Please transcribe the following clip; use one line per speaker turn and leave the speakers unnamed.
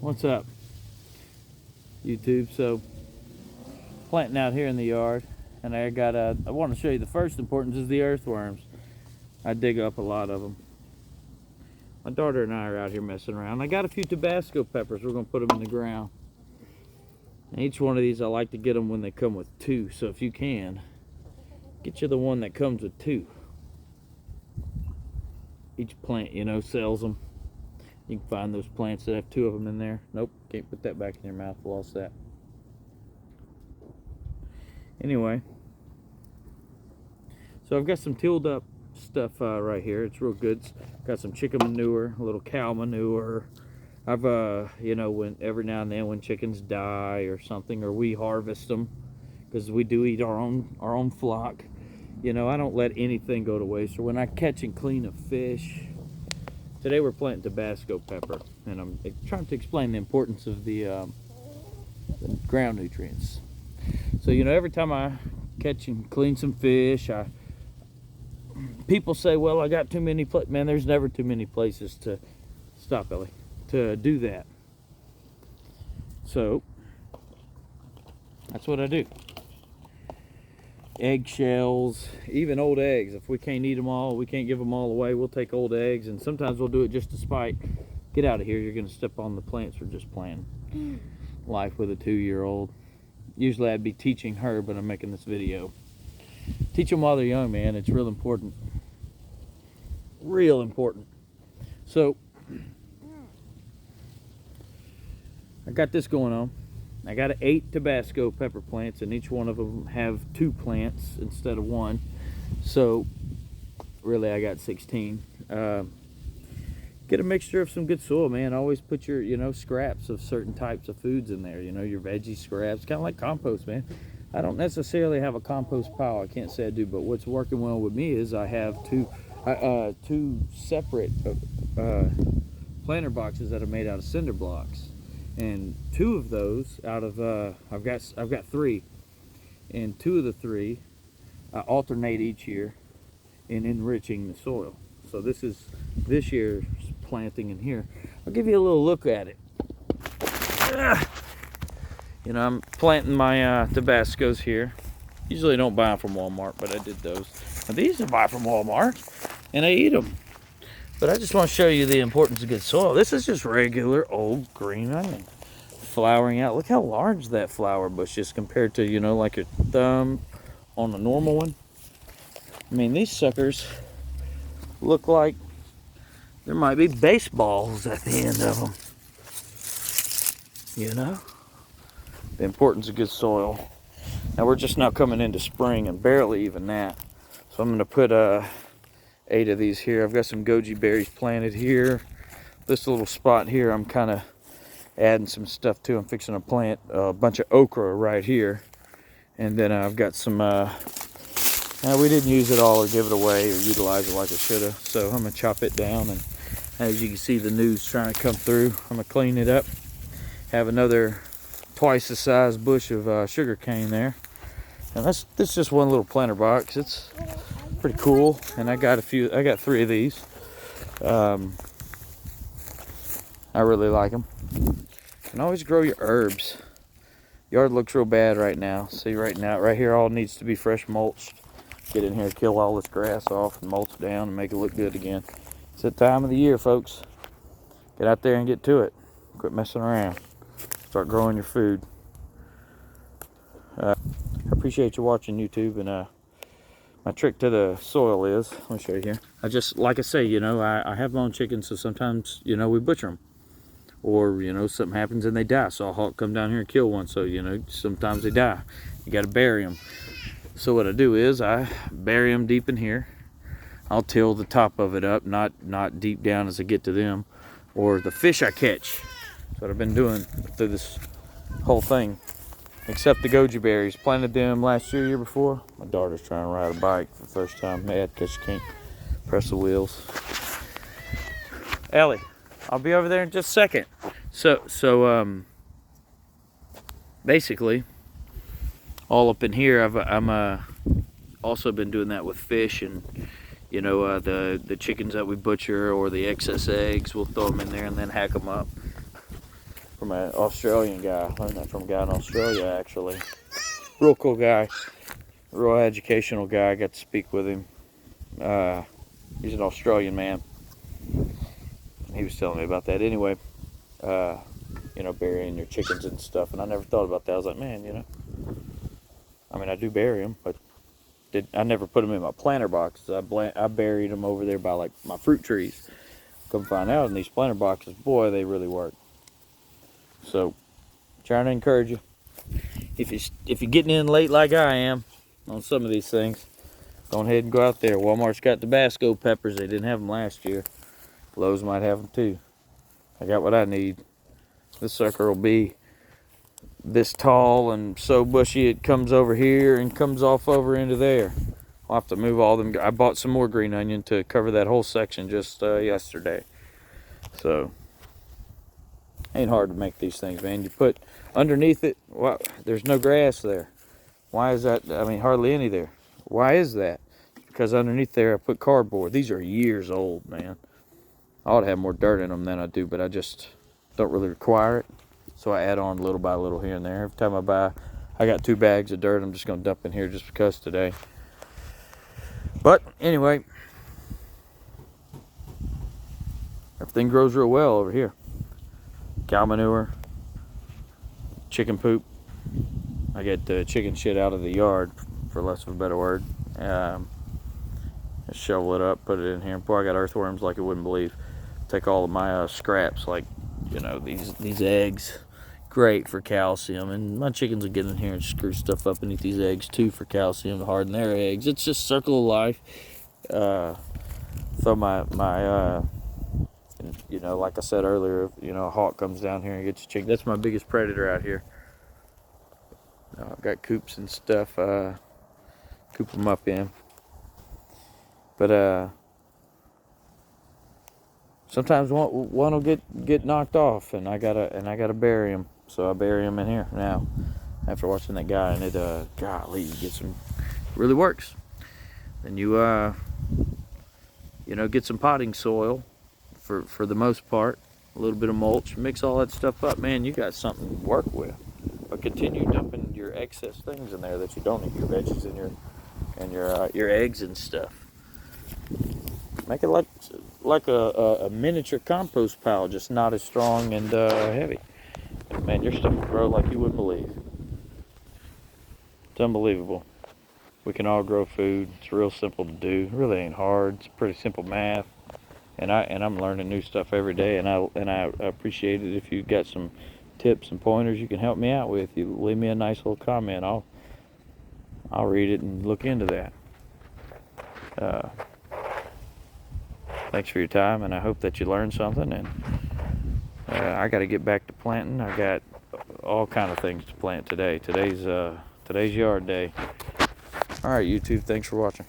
What's up, YouTube? So, planting out here in the yard, and I want to show you the first importance is the earthworms. I dig up a lot of them. My daughter and I are out here messing around. I got a few Tabasco peppers. We're going to put them in the ground. And each one of these, I like to get them when they come with two. So if you can, get you the one that comes with two. Each plant, sells them. You can find those plants that have two of them in there. Nope, can't put that back in your mouth. Lost that. Anyway, so I've got some tilled up stuff right here. It's real good. Got some chicken manure, a little cow manure. I've when every now and then when chickens die or something, or we harvest them, because we do eat our own flock. I don't let anything go to waste. Or when I catch and clean a fish. Today we're planting Tabasco pepper, and I'm trying to explain the importance of the ground nutrients. So every time I catch and clean some fish, people say, well, I got too many places. Man, there's never too many places to stop, Ellie, to do that. So that's what I do. Eggshells, even old eggs. If we can't eat them all, we can't give them all away, we'll take old eggs, and sometimes we'll do it just to spite. Get out of here, you're going to step on the plants. We're just playing life with a 2-year-old. Usually I'd be teaching her, but I'm making this video. Teach them while they're young, man. It's real important. Real important. So, I got this going on. I got 8 Tabasco pepper plants, and each one of them have 2 plants instead of 1. So, really, I got 16. Get a mixture of some good soil, man. Always put your, scraps of certain types of foods in there. Your veggie scraps, kind of like compost, man. I don't necessarily have a compost pile. I can't say I do, but what's working well with me is I have two separate planter boxes that are made out of cinder blocks. And 2 of those out of I've got 3, and 2 of the 3 I alternate each year in enriching the soil. So this is this year's planting in here. I'll give you a little look at it. I'm planting my Tabascos here. Usually don't buy them from Walmart, but I did those. Now, these I buy from Walmart, and I eat them. But I just want to show you the importance of good soil. This is just regular old green onion flowering out. Look how large that flower bush is compared to, like your thumb on a normal one. I mean, these suckers look like there might be baseballs at the end of them. The importance of good soil. Now we're just now coming into spring, and barely even that. So I'm going to put 8 of these here. I've got some goji berries planted here. This little spot here, I'm kind of adding some stuff to. I'm fixing to plant a bunch of okra right here. And then I've got some, we didn't use it all or give it away or utilize it like I should have. So I'm going to chop it down, and as you can see, the new's trying to come through. I'm going to clean it up. Have another twice the size bush of sugar cane there. And that's just one little planter box. It's pretty cool, and I got 3 of these. I really like them. You can always grow your herbs. Yard looks real bad right now. See, right here, all needs to be fresh mulched. Get in here, kill all this grass off, and mulch down, and make it look good again. It's that time of the year, folks. Get out there and get to it. Quit messing around. Start growing your food. I appreciate you watching, YouTube, and my trick to the soil is, let me show you here. Like I say, I have my own chickens, so sometimes, we butcher them. Or, something happens and they die. So I'll hawk come down here and kill one. So, sometimes they die. You got to bury them. So what I do is I bury them deep in here. I'll till the top of it up, not deep down as I get to them. Or the fish I catch. That's what I've been doing through this whole thing. Except the goji berries. Planted them last year before. My daughter's trying to ride a bike for the first time. Mad because she can't press the wheels. Ellie, I'll be over there in just a second. So basically, all up in here, I'm also been doing that with fish, and the chickens that we butcher or the excess eggs, we'll throw them in there and then hack them up. from an Australian guy. I learned that from a guy in Australia, actually. Real cool guy, real educational guy. I got to speak with him. He's an Australian man. He was telling me about that. Anyway, you know, burying your chickens and stuff, and I never thought about that. I was like, man, you know, I mean, I do bury them, but I never put them in my planter boxes. I buried them over there by like my fruit trees. Come find out in these planter boxes, boy, they really work. So, trying to encourage you. If you're getting in late like I am on some of these things, go ahead and go out there. Walmart's got Tabasco peppers. They didn't have them last year. Lowe's might have them too. I got what I need. This sucker will be this tall and so bushy it comes over here and comes off over into there. I'll have to move all them. I bought some more green onion to cover that whole section just yesterday. So, ain't hard to make these things, man. You put underneath it, well, there's no grass there. Why is that? I mean, hardly any there. Why is that? Because underneath there I put cardboard. These are years old, man. I ought to have more dirt in them than I do, but I just don't really require it. So I add on little by little here and there. Every time I buy, I got 2 bags of dirt I'm just going to dump in here just because today. But anyway, everything grows real well over here. Cow manure, chicken poop. I get chicken shit out of the yard, for less of a better word. Just shovel it up, put it in here. Boy, I got earthworms like you wouldn't believe. Take all of my scraps, like, you know, these eggs. Great for calcium, and my chickens will get in here and screw stuff up and eat these eggs too for calcium to harden their eggs. It's just circle of life. So you know, like I said earlier, you know, a hawk comes down here and gets a chicken. That's my biggest predator out here. I've got coops and stuff, coop them up in. But sometimes one will get knocked off, and I gotta bury him. So I bury him in here now. After watching that guy, and it golly, you get some, really works. Then you know, get some potting soil for the most part, a little bit of mulch, mix all that stuff up, man. You got something to work with. But continue dumping your excess things in there that you don't eat, your veggies and your eggs and stuff. Make it like a miniature compost pile, just not as strong and heavy. Man, your stuff will grow like you wouldn't believe. It's unbelievable. We can all grow food. It's real simple to do. It really ain't hard. It's pretty simple math. And I'm learning new stuff every day. And I appreciate it if you got some tips and pointers you can help me out with. You leave me a nice little comment. I'll read it and look into that. Thanks for your time, and I hope that you learned something. And I got to get back to planting. I got all kind of things to plant today. Today's yard day. All right, YouTube. Thanks for watching.